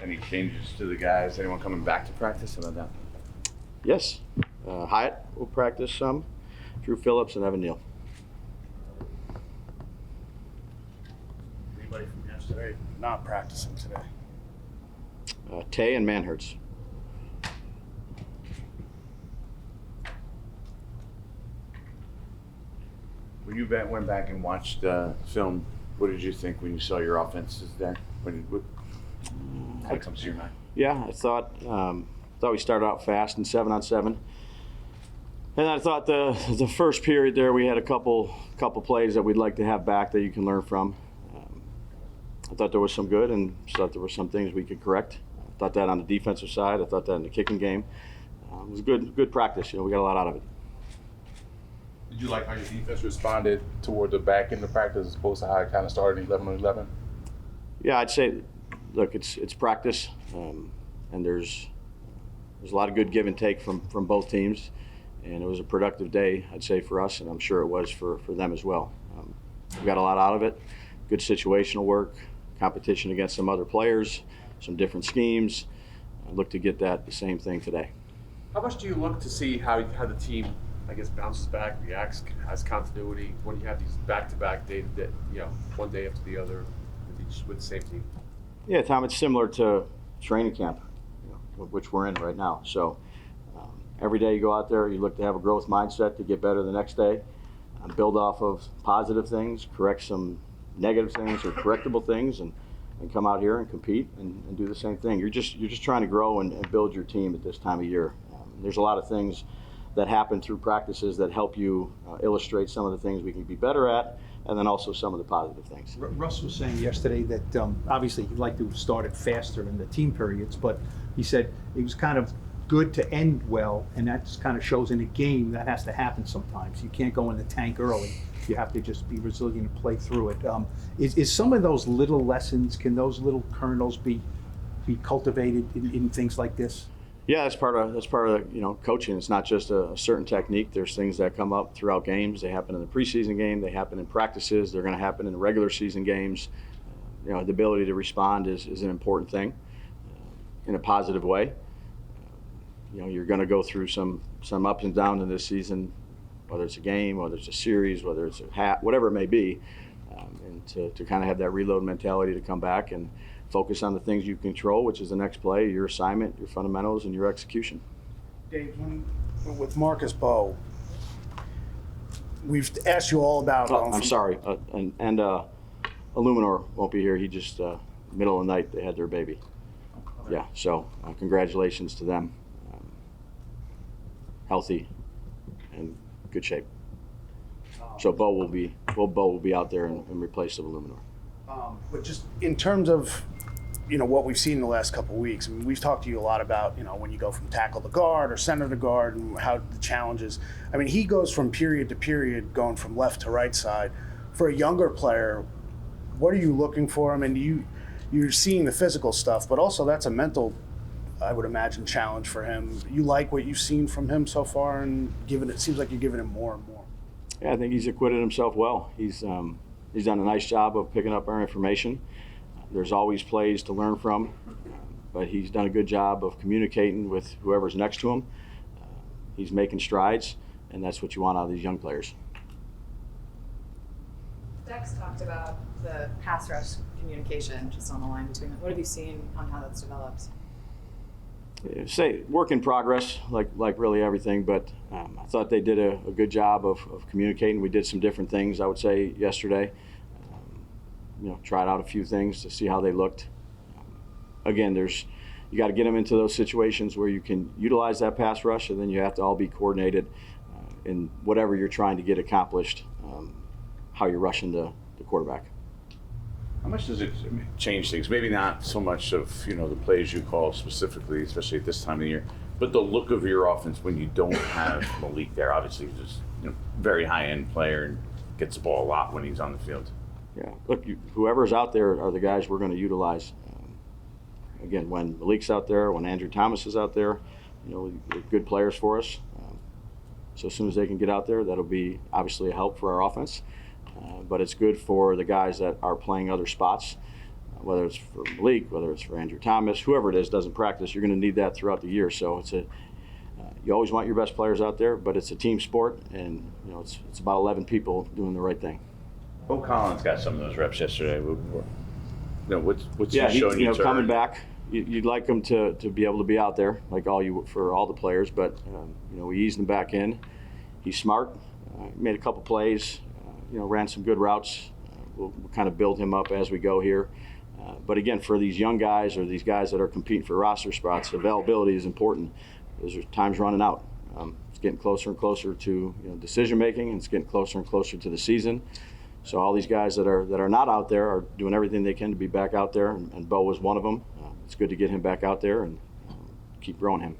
Any changes to the guys? Anyone coming back to practice? How about that? Yes. Hyatt will practice some. Drew Phillips and Evan Neal. Anybody from yesterday not practicing today? Tay and Manhertz. When you went back and watched film, what did you think when you saw your offenses there? What comes to your mind? Yeah, I thought we started out fast in 7-on-7, and I thought the first period there we had a couple plays that we'd like to have back that you can learn from. I thought there was some good, and thought there were some things we could correct. I thought that on the defensive side. I thought that in the kicking game. It was good practice. We got a lot out of it. Did you like how your defense responded toward the back end of practice as opposed to how it kind of started 11-on-11? Yeah, I'd say, look, it's practice, and there's a lot of good give and take from both teams, and it was a productive day, I'd say, for us, and I'm sure it was for them as well. We got a lot out of it. Good situational work, competition against some other players, some different schemes. I look to get the same thing today. How much do you look to see how the team, I guess, bounces back, reacts, has continuity when you have these back-to-back days that, one day after the other with the same team? Yeah, Tom, it's similar to training camp, which we're in right now. So every day you go out there, you look to have a growth mindset to get better the next day, build off of positive things, correct some negative things or correctable things, and come out here and compete and do the same thing. You're just trying to grow and build your team at this time of year. There's a lot of things that happen through practices that help you illustrate some of the things we can be better at, and then also some of the positive things. Russ was saying yesterday that obviously he'd like to have started faster in the team periods, but he said it was kind of good to end well, and that just kind of shows in a game that has to happen sometimes. You can't go in the tank early. You have to just be resilient and play through it. Is some of those little lessons, can those little kernels be cultivated in things like this? Yeah, that's part of coaching. It's not just a certain technique. There's things that come up throughout games. They happen in the preseason game. They happen in practices. They're going to happen in regular season games. The ability to respond is an important thing in a positive way. You're going to go through some ups and downs in this season, whether it's a game, whether it's a series, whether it's a hat, whatever it may be, and to kind of have that reload mentality to come back and focus on the things you control, which is the next play, your assignment, your fundamentals, and your execution. Dave, with Marcus Bowe, we've asked you all about. I'm sorry, and Illuminor won't be here. He just middle of the night they had their baby. Yeah, so congratulations to them. Healthy and good shape. So Bo will be out there in replace of Illuminor. But just in terms of what we've seen in the last couple of weeks, I mean, we've talked to you a lot about when you go from tackle to guard or center to guard and how the challenges. I mean, he goes from period to period, going from left to right side. For a younger player, what are you looking for? I mean, you're seeing the physical stuff, but also that's a mental, I would imagine, challenge for him. You like what you've seen from him so far, and it seems like you're giving him more and more. Yeah, I think he's acquitted himself well. He's done a nice job of picking up our information. There's always plays to learn from, but he's done a good job of communicating with whoever's next to him. He's making strides, and that's what you want out of these young players. Dex talked about the pass rush communication just on the line between them. What have you seen on how that's developed? Say work in progress, like really everything, but I thought they did a good job of communicating. We did some different things, I would say, yesterday. Tried out a few things to see how they looked. Again, you got to get them into those situations where you can utilize that pass rush, and then you have to all be coordinated in whatever you're trying to get accomplished, how you're rushing the quarterback. How much does it change things? Maybe not so much of the plays you call specifically, especially at this time of the year, but the look of your offense when you don't have Malik there. Obviously, he's just very high-end player and gets the ball a lot when he's on the field. Yeah, look, whoever's out there are the guys we're going to utilize. Again, when Malik's out there, when Andrew Thomas is out there, they're good players for us. So as soon as they can get out there, that'll be obviously a help for our offense. But it's good for the guys that are playing other spots. whether it's for Malik, whether it's for Andrew Thomas, whoever it is doesn't practice, you're going to need that throughout the year. So you always want your best players out there, but it's a team sport, and it's about 11 people doing the right thing. Bo Collins got some of those reps yesterday. What's Yeah, he showing you? coming back, you'd like him to be able to be out there like for all the players, but we eased him back in. He's smart. Made a couple plays. Ran some good routes. We'll kind of build him up as we go here. But again, for these young guys or these guys that are competing for roster spots, availability is important. There's time's running out. It's getting closer and closer to decision making, and it's getting closer and closer to the season. So all these guys that are not out there are doing everything they can to be back out there, and Bo was one of them. It's good to get him back out there and keep growing him.